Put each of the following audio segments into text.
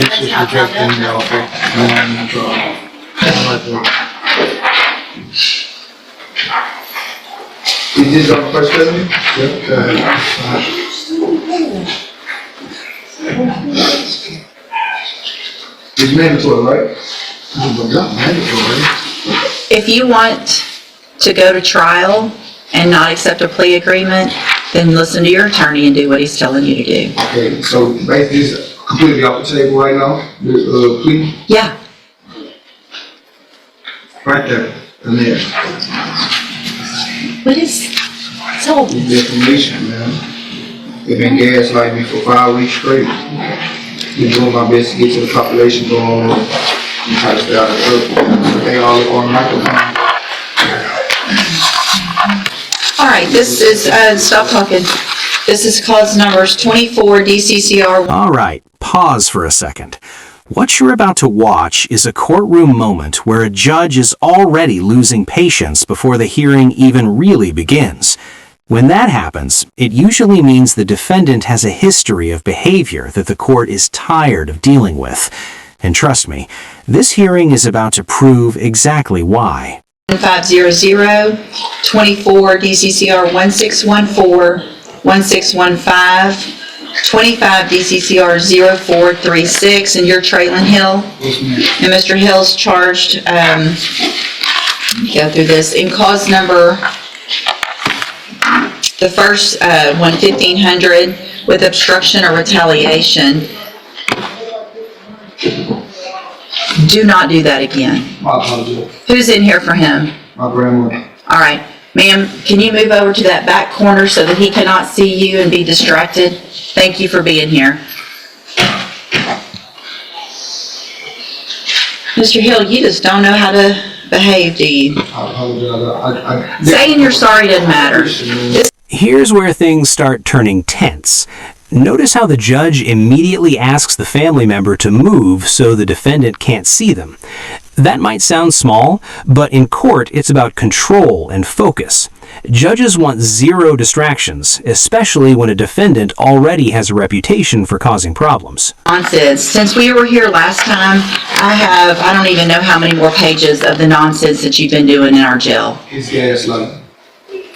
It's just rejecting the offer. Is this your first statement? It's mandatory, right? If you want to go to trial and not accept a plea agreement, then listen to your attorney and do what he's telling you to do. Okay, so basically it's completely off the table right now, the plea? Yeah. Right there, and there. What is, so, It's defamation, man. They've been gaslighting me for 5 weeks straight. Been doing my best to get to the population going on and try to stay out of trouble. They all look on the microphone. all right, this is, stop talking. This is cause numbers 24 DCCR. All right, pause for a second. What you're about to watch is a courtroom moment where a judge is already losing patience before the hearing even really begins. When that happens, it usually means the defendant has a history of behavior that the court is tired of dealing with. And trust me, this hearing is about to prove exactly why. 1500 24 DCCR 1614 1615 25 DCCR 0436, and you're Traylon Hill. And Mr. Hill's charged, go through this, in cause number, the first one, 1500, with obstruction or retaliation. Do not do that again. My apologies. Who's in here for him? My grandmother. All right. Ma'am, can you move over to that back corner so that he cannot see you and be distracted? Thank you for being here. Mr. Hill, you just don't know how to behave, do you? I apologize. Saying you're sorry doesn't matter. Here's where things start turning tense. Notice how the judge immediately asks the family member to move so the defendant can't see them. That might sound small, but in court it's about control and focus. Judges want zero distractions, especially when a defendant already has a reputation for causing problems. Nonsense. Since we were here last time, I don't even know how many more pages of the nonsense that you've been doing in our jail. It's gaslighting.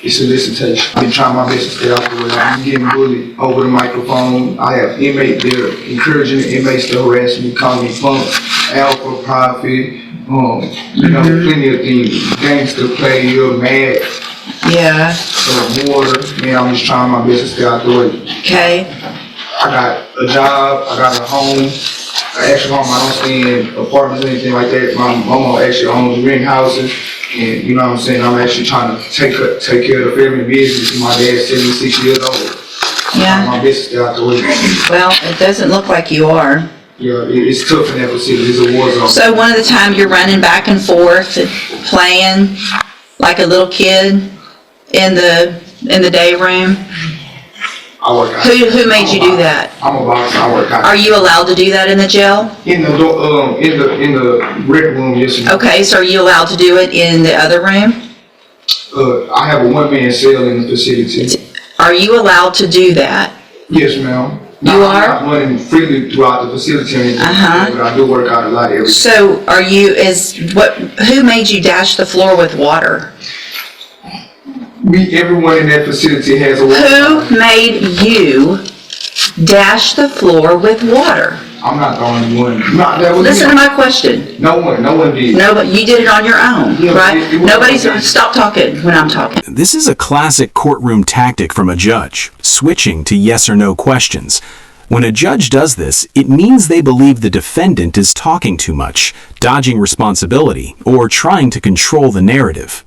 It's solicitation. I've been trying my best to stay out the way. I'm getting bullied over the microphone. I have inmates there encouraging the inmates to harass me, calling me punk, alpha, prophet, plenty of things. Gangster play, you're mad. Yeah. So water, man, I'm just trying my best to stay out the way. Okay. I got a job, I got a home, an actual home. I don't stay in apartments or anything like that. My mama actually owns rent houses. And you know what I'm saying, I'm actually trying to take care of the family business. My dad's 76 years old. Yeah. My business is out the way. Well, it doesn't look like you are. Yeah, it's tough in that facility. It's a war zone. So one of the time you're running back and forth, playing like a little kid in the day room. I work out. Who made you do that? I'm a boxer. I work out. Are you allowed to do that in the jail? In the rec room, yes. Okay, so are you allowed to do it in the other room? I have a one-man cell in the facility. Are you allowed to do that? Yes, ma'am. You are? I'm not running freely throughout the facility or anything, but I do work out a lot every day. So are you, who made you dash the floor with water? Everyone in that facility has a water. Who made you dash the floor with water? I'm not the only one. Listen to my question. No one did. No, but you did it on your own, Yeah, right? it was Stop talking when I'm talking. This is a classic courtroom tactic from a judge, switching to yes or no questions. When a judge does this, it means they believe the defendant is talking too much, dodging responsibility, or trying to control the narrative.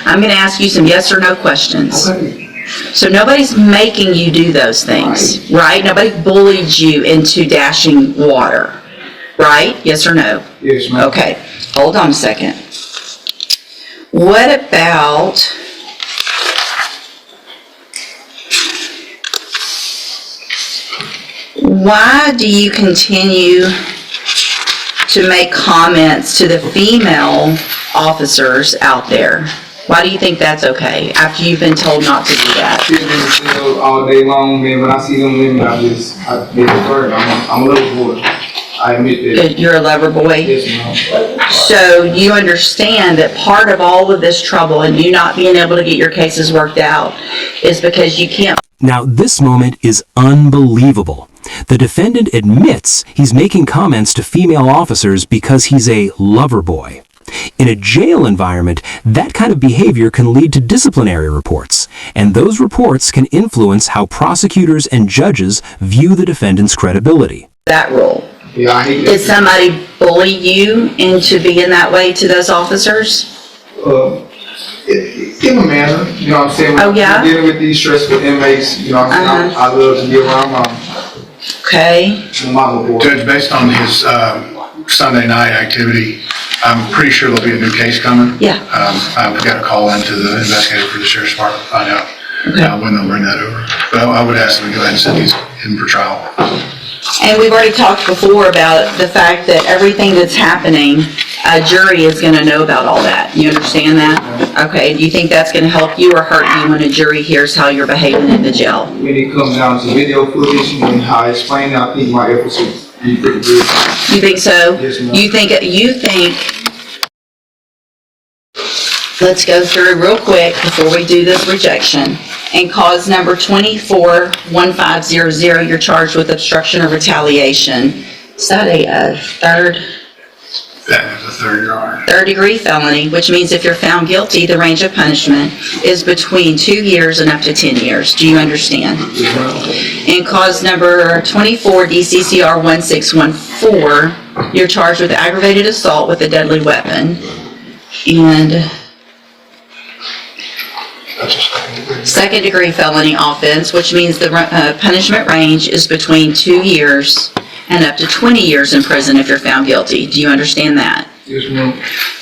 I'm going to ask you some yes or no questions. Okay. So nobody's making you do those things, right? Nobody bullied you into dashing water, right? Yes or no? Yes, ma'am. Okay, hold on a second. What about why do you continue to make comments to the female officers out there? that. Why do you think that's okay, after you've been told not to do that? Sitting in the cell all day long, man, when I see them women, I get hurt. I'm a little boy. I admit that. You're a lover boy? Yes, ma'am. So you understand that part of all of this trouble and you not being able to get your cases worked out is because you can't. Now, this moment is unbelievable. The defendant admits he's making comments to female officers because he's a lover boy. In a jail environment, that kind of behavior can lead to disciplinary reports, and those reports can influence how prosecutors and judges view the defendant's credibility. That rule. Yeah, I hate that. Did somebody bully you into being that way to those officers? In a manner, you know what I'm saying? Oh, yeah? When dealing with these stressful inmates, you know what I'm saying? I love to be around Okay. my mama boy. Judge, based on his Sunday night activity, I'm pretty sure there'll be a new case coming. Yeah. I've got to call into the investigator for the sheriff's department to find out when they'll bring that over. But I would ask them to go ahead and set these in for trial. And we've already talked before about the fact that everything that's happening, a jury is going to know about all that. You understand that? Okay. Do you think that's going to help you or hurt you when a jury hears how you're behaving in the jail? When it comes down to video footage and how I explain it, I think my efforts will be pretty good. You think so? Yes, ma'am. You think, let's go through real quick before we do this rejection. And cause number 241500, you're charged with obstruction or retaliation. Is that a third That is a third, Your Honor. degree felony, which means if you're found guilty, the range of punishment is between 2 years and up to 10 years. Do you understand? And cause number 24 DCCR 1614, you're charged with aggravated assault with a deadly weapon. And second degree felony offense, which means the punishment range is between 2 years and up to 20 years in prison if you're found guilty. Do you understand that? Yes, ma'am.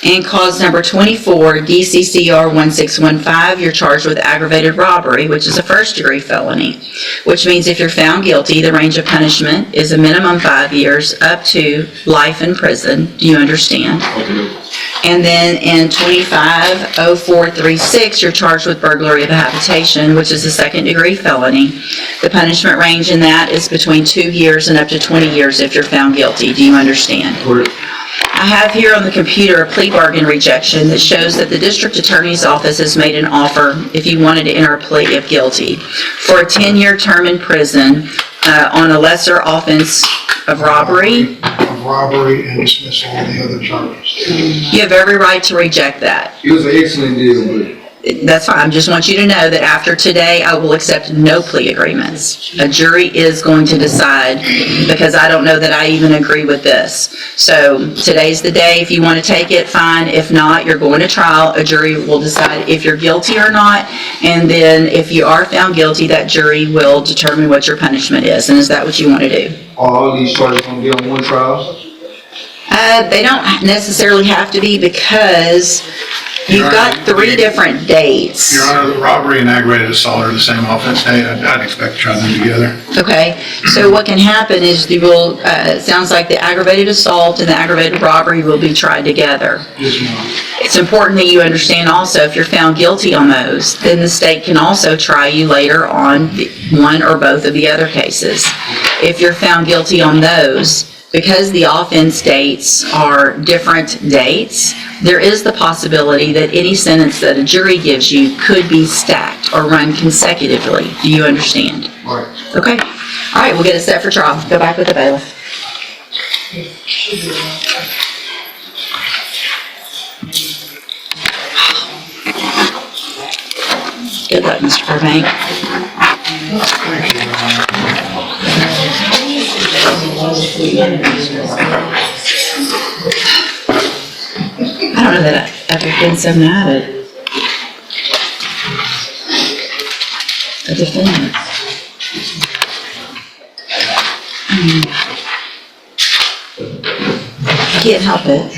And cause number 24, DCCR 1615, you're charged with aggravated robbery, which is a first degree felony, which means if you're found guilty, the range of punishment is a minimum 5 years up to life in prison. Do you understand? Okay. And then in 250436, you're charged with burglary of a habitation, which is a second degree felony. The punishment range in that is between 2 years and up to 20 years if you're found guilty. Do you understand? Correct. I have here on the computer a plea bargain rejection that shows that the district attorney's office has made an offer if you wanted to enter a plea of guilty for a 10-year term in prison on a lesser offense of robbery. Of robbery and dismissal of the other charges. You have every right to reject that. It was an excellent deal, but That's fine. I just want you to know that after today, I will accept no plea agreements. A jury is going to decide, because I don't know that I even agree with this. So today's the day. If you want to take it, fine. If not, you're going to trial. A jury will decide if you're guilty or not. And then if you are found guilty, that jury will determine what your punishment is. And is that what you want to do? all these charges gonna be on one trial? They don't necessarily have to be, because you've got 3 different dates. Your Honor, the robbery and aggravated assault are the same offense date. I'd expect to try them together. Okay, so what can happen is you will, it sounds like the aggravated assault and the aggravated robbery will be tried together. Yes, ma'am. It's important that you understand also, if you're found guilty on those, then the state can also try you later on one or both of the other cases. If you're found guilty on those, because the offense dates are different dates, there is the possibility that any sentence that a jury gives you could be stacked or run consecutively. Do you understand? All right. Okay. All right, we'll get it set for trial. Go back with the bailiff. Good luck, Mr. Burbank. I don't know that I've ever been so mad at a defendant. I can't help it.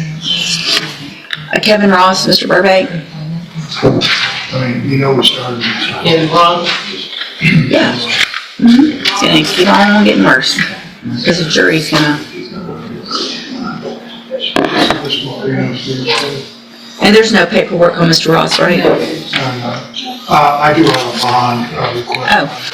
Kevin Ross, Mr. Burbank? I mean, you know we started this. Yeah. It's gonna keep on getting worse, because the jury's gonna, This will be upstairs. And there's no paperwork on Mr. Ross, right? I do have a bond request. Oh,